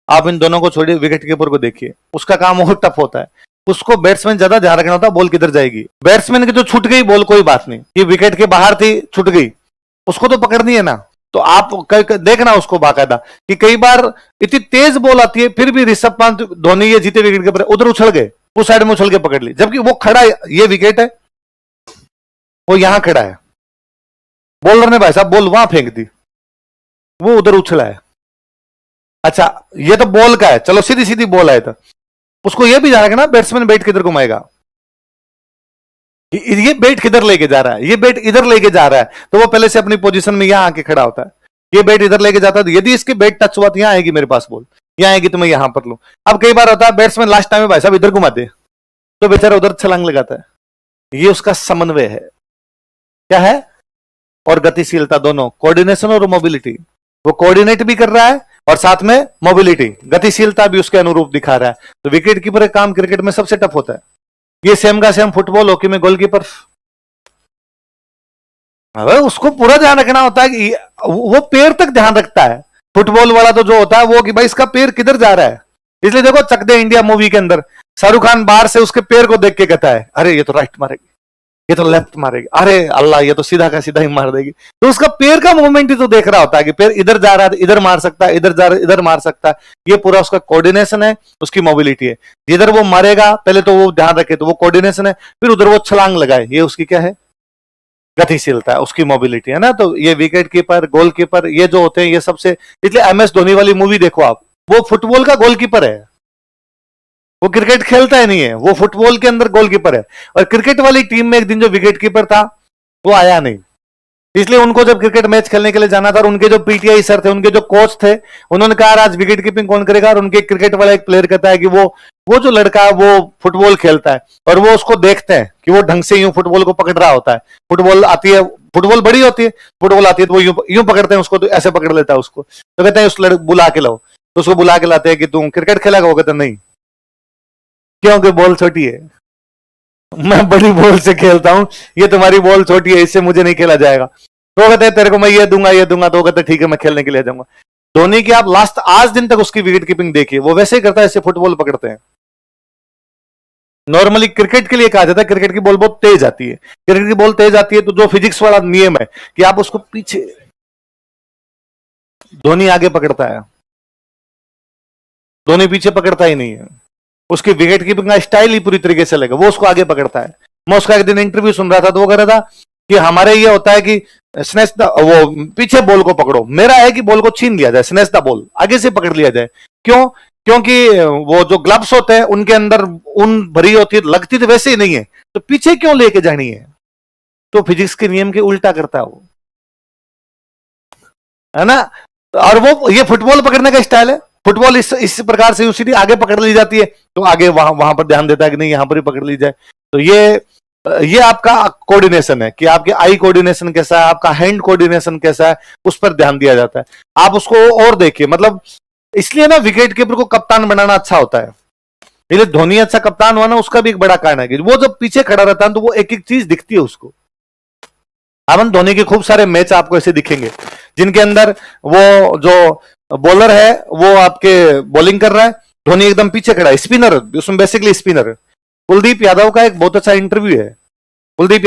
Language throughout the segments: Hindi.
आप इन दोनों को छोड़िए, विकेट कीपर को देखिए, उसका काम और टफ होता है। उसको बैट्समैन ज्यादा ध्यान रखना होता है बॉल किधर जाएगी। बैट्समैन की जो छूट गई बॉल कोई बात नहीं, ये विकेट के बाहर थी छूट गई, उसको तो पकड़नी है ना। तो आप देखना उसको बाकायदा कि कई बार इतनी तेज बॉल आती है फिर भी ऋषभ पंत धोनी ये जीते विकेट कीपर उधर उछल गए, उस साइड में उछल के पकड़ ली, जबकि वो खड़ा है, ये विकेट है, वो यहां खड़ा है, बॉलर ने भाई साहब बॉल वहां फेंक दी, वो उधर उछला है। अच्छा ये तो बॉल का है, चलो सीधी सीधी बॉल आए, तो उसको ये भी ध्यान रखना बैट्समैन बैट किधर घुमाएगा, ये बैट किधर लेके जा रहा है, ये बैट इधर लेके जा रहा है, तो वो पहले से अपनी पोजीशन में यहां आके खड़ा होता है। ये बैट इधर लेके जाता है, यदि इसके बैट टच हुआ तो यहां आएगी मेरे पास बॉल, यहां आएगी तो मैं यहां पर लूं। अब कई बार होता है बैट्समैन लास्ट टाइम में भाई साहब इधर घुमा दे, तो बेचारा उधर छलांग लगाता है। ये उसका समन्वय है, क्या है, और गतिशीलता, दोनों कोऑर्डिनेशन और मोबिलिटी, वो कोऑर्डिनेट भी कर रहा है और साथ में मोबिलिटी, गतिशीलता भी उसके अनुरूप दिखा रहा है। तो विकेट कीपर का काम क्रिकेट में सबसे टफ होता है। ये सेम का सेम फुटबॉल, हॉकी में गोलकीपर, उसको पूरा ध्यान रखना होता है कि वो पैर तक ध्यान रखता है। फुटबॉल वाला तो जो होता है वो कि भाई इसका पैर किधर जा रहा है, इसलिए देखो चक दे इंडिया मूवी के अंदर शाहरुख खान बाहर से उसके पैर को देख के कहता है अरे ये तो राइट मारेगी, ये तो लेफ्ट मारेगी, अरे अल्लाह ये तो सीधा का सीधा ही मार देगी। तो उसका पैर का मूवमेंट ही तो देख रहा होता है कि पैर इधर जा रहा है इधर मार सकता है, इधर जा रहा है इधर मार सकता है। ये पूरा उसका कोऑर्डिनेशन है, उसकी मोबिलिटी है। जिधर वो मारेगा पहले तो वो ध्यान रखे, तो वो कोऑर्डिनेशन है, फिर उधर वो छलांग लगाए, ये उसकी क्या है, गतिशीलता है, उसकी मोबिलिटी है ना। तो ये विकेट कीपर, गोलकीपर, ये जो होते हैं ये सबसे, इसलिए MS धोनी वाली मूवी देखो आप, वो फुटबॉल का गोलकीपर है, वो क्रिकेट खेलता ही नहीं है, वो फुटबॉल के अंदर गोलकीपर है। और क्रिकेट वाली टीम में एक दिन जो विकेट कीपर था वो आया नहीं, इसलिए उनको जब क्रिकेट मैच खेलने के लिए जाना था और उनके जो PTI सर थे, उनके जो कोच थे, उन्होंने कहा आज विकेट कीपिंग कौन करेगा, और उनके क्रिकेट वाला एक प्लेयर कहता है कि वो जो लड़का है वो फुटबॉल खेलता है, और वो उसको देखते हैं कि वो ढंग से यूं फुटबॉल को पकड़ रहा होता है। फुटबॉल आती है, फुटबॉल बड़ी होती है, फुटबॉल आती है तो वो यूं पकड़ते हैं उसको, तो ऐसे पकड़ लेता है उसको, तो कहते हैं उस लड़के बुला के लाओ, तो उसको बुला के लाते हैं कि तुम क्रिकेट खेलेगा, वो कहते नहीं, क्योंकि बॉल छोटी है, मैं बड़ी बॉल से खेलता हूं, ये तुम्हारी बॉल छोटी है, इससे मुझे नहीं खेला जाएगा। तो कहते हैं तेरे को मैं ये दूंगा, तो कहते ठीक है मैं खेलने के लिए जाऊंगा। धोनी की आप लास्ट आज दिन तक उसकी विकेट कीपिंग देखिए, वो वैसे ही करता है जैसे फुटबॉल पकड़ते हैं। नॉर्मली क्रिकेट के लिए कहा जाता है क्रिकेट की बॉल बहुत तेज आती है, क्रिकेट की बॉल तेज आती है तो जो फिजिक्स वाला नियम है कि आप उसको पीछे, धोनी आगे पकड़ता है, धोनी पीछे पकड़ता ही नहीं है, उसकी विकेट कीपिंग का स्टाइल ही पूरी तरीके से लगेगा, वो उसको आगे पकड़ता है। मैं उसका एक दिन इंटरव्यू सुन रहा था तो वो कह रहा था कि हमारे ये होता है कि स्नैच द, वो पीछे बॉल को पकड़ो, मेरा है कि बॉल को छीन लिया जाए, स्नैच द बॉल, आगे से पकड़ लिया जाए। क्यों? क्योंकि वो जो ग्लव्स होते हैं उनके अंदर ऊन भरी होती है, लगती तो वैसे ही नहीं है, तो पीछे क्यों लेके जानी है। तो फिजिक्स के नियम के उल्टा करता है वो, है ना। और वो ये फुटबॉल पकड़ने का स्टाइल है, फुटबॉल इस प्रकार से उसी आगे पकड़ ली जाती है, तो आगे वहां पर ध्यान देता है कि नहीं यहां पर ही पकड़ ली जाए। तो ये आपका कोऑर्डिनेशन है कि आपके आई कोऑर्डिनेशन कैसा है, आपका हैंड कोऑर्डिनेशन कैसा है, उस पर ध्यान दिया जाता है। आप उसको और देखिए, मतलब इसलिए ना विकेट कीपर को कप्तान बनाना अच्छा होता है। इसलिए धोनी अच्छा कप्तान हुआ ना, उसका भी एक बड़ा कारण है कि वो जब पीछे खड़ा रहता है तो वो एक एक चीज दिखती है उसको। अब धोनी के खूब सारे मैच आपको ऐसे दिखेंगे जिनके अंदर वो जो बॉलर है वो आपके बॉलिंग कर रहा है, धोनी एकदम पीछे खड़ा है, स्पिनर, उसमें बेसिकली स्पिनर। कुलदीप यादव का एक बहुत अच्छा इंटरव्यू है, कुलदीप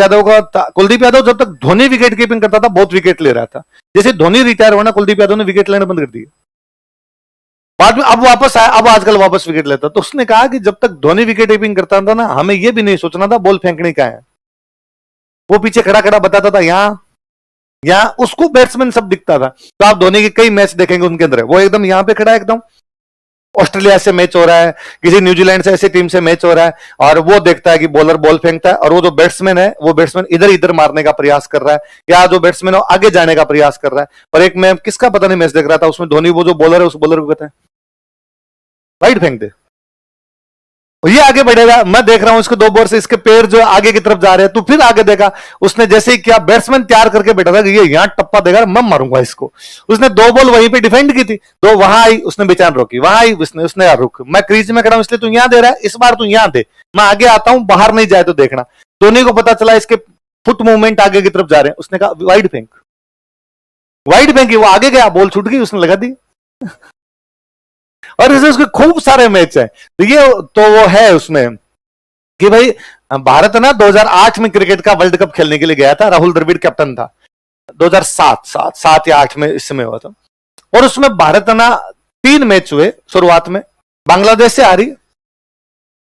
यादव जब तक धोनी विकेट कीपिंग करता था बहुत विकेट ले रहा था, जैसे धोनी रिटायर हुआ ना कुलदीप यादव ने विकेट लेना बंद कर दिया। बाद में अब वापस आया, अब आजकल वापस विकेट लेता। तो उसने कहा कि जब तक धोनी विकेट कीपिंग करता था ना, हमें यह भी नहीं सोचना था बॉल फेंकने का है, वो पीछे खड़ा खड़ा बताता था यहां उसको बैट्समैन सब दिखता था। तो आप धोनी के कई मैच देखेंगे उनके अंदर वो एकदम यहां पे खड़ा है, एकदम ऑस्ट्रेलिया से मैच हो रहा है, किसी न्यूजीलैंड से ऐसी टीम से मैच हो रहा है, और वो देखता है कि बॉलर बॉल फेंकता है और वो जो बैट्समैन है वो बैट्समैन इधर इधर मारने का प्रयास कर रहा है, या जो बैट्समैन है आगे जाने का प्रयास कर रहा है। और एक मैं किसका पता नहीं मैच देख रहा था, उसमें धोनी वो जो बॉलर है उस बॉलर को कहता है वाइड फेंक दे, और ये आगे बढ़ेगा। मैं देख रहा हूं इसके दो बॉल से इसके पैर जो आगे की तरफ जा रहे हैं, तो फिर आगे देखा उसने जैसे ही किया, बैट्समैन तैयार करके बैठा था कि ये यहां टप्पा देगा मैं मारूंगा इसको, उसने दो बॉल वहीं पे डिफेंड की थी, तो वहां आई उसने बेचान रोकी, वहां आई उसने यार रुक, मैं क्रीज में खड़ा हूं इसलिए तू यहां दे रहा है, इस बार तू यहां दे, मैं आगे आता हूं, बाहर नहीं जाए तो देखना। धोनी को पता चला इसके फुट मूवमेंट आगे की तरफ जा रहे हैं, उसने कहा वाइड फेंक, वाइड फेंकी, वो आगे गया, बॉल छूट गई, उसने लगा दी। और ऐसे उसके खूब सारे मैच है। तो ये तो वो है उसमें कि भाई भारत ना 2008 में क्रिकेट का वर्ल्ड कप खेलने के लिए गया था, राहुल द्रविड़ कैप्टन था। 2007 या 8 में इस समय हुआ था। और उसमें भारत ना 3 मैच हुए शुरुआत में, बांग्लादेश से हारी,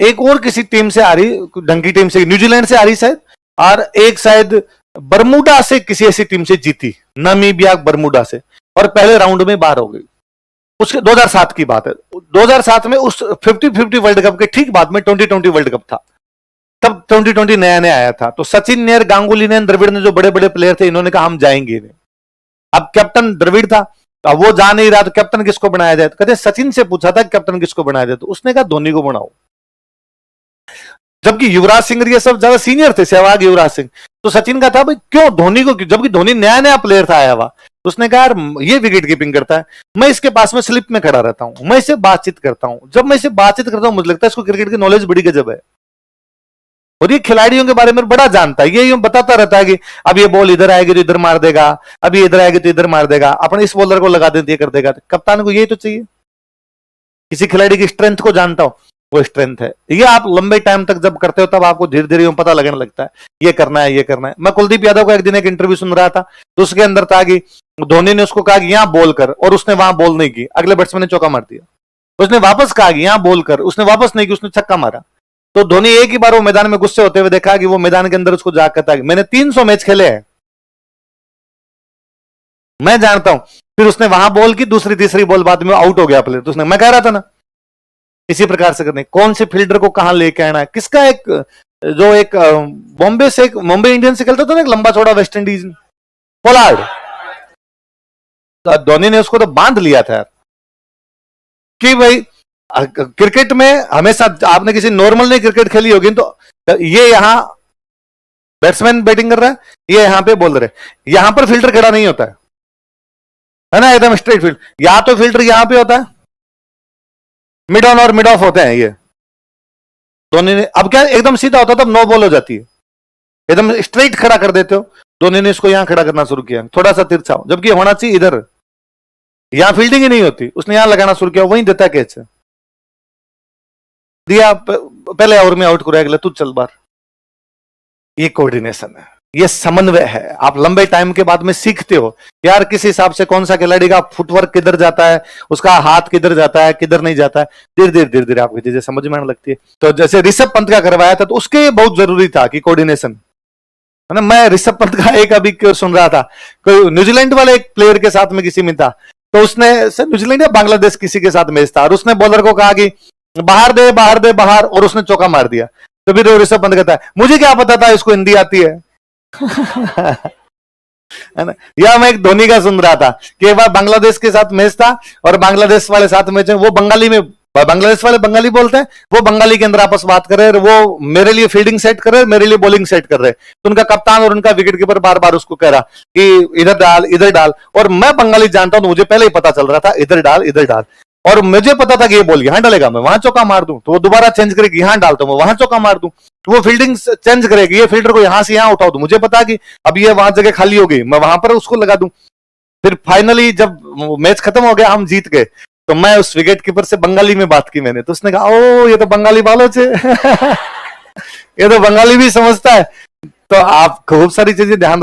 एक और किसी टीम से हारी, ढंग की टीम से, न्यूजीलैंड से हारी शायद, और एक शायद बरमूडा से किसी ऐसी टीम से जीती, नामीबिया बरमूडा से, और पहले राउंड में बाहर हो गई। उसके 2007 की बात है। 2007 में उस 50-50 वर्ल्ड कप के ठीक बाद में 2020 वर्ल्ड कप था। तब 2020 नया नया आया था। तो सचिन ने, गांगुली ने, द्रविड़ ने, जो बड़े बड़े प्लेयर थे, इन्होंने कहा हम जाएंगे नहीं। अब कैप्टन द्रविड़ था, अब वो जा नहीं रहा, तो कैप्टन किसको बनाया जाए? तो कहते सचिन से पूछा था कैप्टन किसको बनाया जाए, तो उसने कहा धोनी को बनाओ। जबकि युवराज सिंह ये सब ज्यादा सीनियर थे, सहवाग, युवराज सिंह। तो सचिन का था भाई क्यों धोनी को, जबकि धोनी नया नया प्लेयर था आया हुआ। तो उसने कहा यार ये विकेट कीपिंग करता है, मैं इसके पास में स्लिप में खड़ा रहता हूं, मैं इससे बातचीत करता हूं। जब मैं इससे बातचीत करता हूं मुझे लगता है इसको क्रिकेट की नॉलेज बड़ी गजब है, और ये खिलाड़ियों के बारे में बड़ा जानता है। ये यूं बताता रहता है कि अब ये बॉल इधर आएगी तो इधर मार देगा, अब ये इधर आएगी तो इधर मार देगा, अपने इस बॉलर को लगा देती है, कर देगा। कप्तान को यही तो चाहिए, किसी खिलाड़ी की स्ट्रेंथ को जानता हो, वो स्ट्रेंथ है। ये आप लंबे टाइम तक जब करते हो तब आपको धीरे धीरे पता लगने लगता है ये करना है, ये करना है। मैं कुलदीप यादव का एक दिन एक इंटरव्यू सुन रहा था, तो उसके अंदर था कि धोनी ने उसको कहा कि यहां बॉल कर, और उसने वहां बॉल नहीं की, अगले बैट्समैन ने चौका मार दिया। उसने वापस कहा कि यहां बॉल कर, उसने वापस नहीं की, उसने छक्का मारा। तो धोनी एक ही बार वो मैदान में गुस्से होते हुए देखा कि वो मैदान के अंदर उसको जाग कहता है मैंने 300 मैच खेले हैं, मैं जानता हूं। फिर उसने वहां बॉल की, दूसरी तीसरी बॉल बाद में आउट हो गया प्लेयर। तो उसने, मैं कह रहा था ना इसी प्रकार से करने, कौन से फील्डर को कहां लेके आना है, किसका एक जो एक बॉम्बे से, मुंबई इंडियंस से खेलता था ना एक लंबा चौड़ा वेस्ट इंडीज, पोलार्ड, तो धोनी ने उसको तो बांध लिया था कि भाई क्रिकेट में हमेशा, आपने किसी नॉर्मल ने क्रिकेट खेली होगी तो ये यहां बैट्समैन बैटिंग कर रहा है, ये यहां पे बॉल रहे, यहां पर फील्डर खड़ा नहीं होता है ना, एकदम स्ट्रेट फील्ड। या तो फील्डर यहां पे होता है, मिड ऑन और मिड ऑफ होते हैं ये धोनी ने। अब क्या एकदम सीधा होता तब नो बॉल हो जाती है, एकदम स्ट्रेट खड़ा कर देते हो। धोनी ने इसको यहां खड़ा करना शुरू किया, थोड़ा सा तिरछा, जबकि होना चाहिए इधर, यहां फील्डिंग ही नहीं होती, उसने यहां लगाना शुरू किया, वहीं देता कैच दिया, पहले ओवर में आउट कराया, अगला तू चल बार। ये कोऑर्डिनेशन है, ये समन्वय है। आप लंबे टाइम के बाद में सीखते हो यार किस हिसाब से कौन सा खिलाड़ी का फुटवर्क किधर जाता है, उसका हाथ किधर जाता है, किधर नहीं जाता है। धीरे धीरे आपकी चीजें समझ में आने लगती है। तो जैसे ऋषभ पंत का करवाया था, तो उसके बहुत जरूरी था कि कोऑर्डिनेशन, है ना। मैं ऋषभ पंत का एक अभी सुन रहा था, कोई न्यूजीलैंड वाले एक प्लेयर के साथ में किसी में था, तो उसने न्यूजीलैंड या बांग्लादेश किसी के साथ मैच था, और उसने बॉलर को कहा कि बाहर दे बाहर दे बाहर, और उसने चौका मार दिया। तो फिर ऋषभ पंत कहता है मुझे क्या पता था इसको हिंदी आती है है ना। या मैं एक धोनी का सुन रहा था कि एक बार बांग्लादेश के साथ मैच था, और बांग्लादेश वाले साथ मैच है, वो बंगाली में, बांग्लादेश वाले बंगाली बोलते हैं, वो बंगाली के अंदर आपस बात कर रहे, वो मेरे लिए फील्डिंग सेट कर रहे, मेरे लिए बॉलिंग सेट कर रहे। तो उनका कप्तान और उनका विकेट कीपर बार बार उसको कह रहा कि इधर डाल इधर डाल, और मैं बंगाली जानता हूं तो मुझे पहले ही पता चल रहा था इधर डाल इधर डाल, और मुझे पता था कि ये बॉल यहां डालेगा, मैं वहां चौका मार दूं। तो वो दोबारा चेंज करेगी, यहां डालता हूं मैं वहां चौका मार दूं। तो वो फील्डिंग चेंज करेगी, ये फील्डर को यहां से यहां उठाओ, तो मुझे पता कि अब ये वहां जगह खाली हो गई, मैं वहां पर उसको लगा दूं। फिर फाइनली जब मैच खत्म हो गया, हम जीत गए, तो मैं उस विकेट कीपर से बंगाली में बात की मैंने, तो उसने कहा ओ ये तो बंगाली बालों से ये तो बंगाली भी समझता है। तो आप खूब सारी चीजें ध्यान रख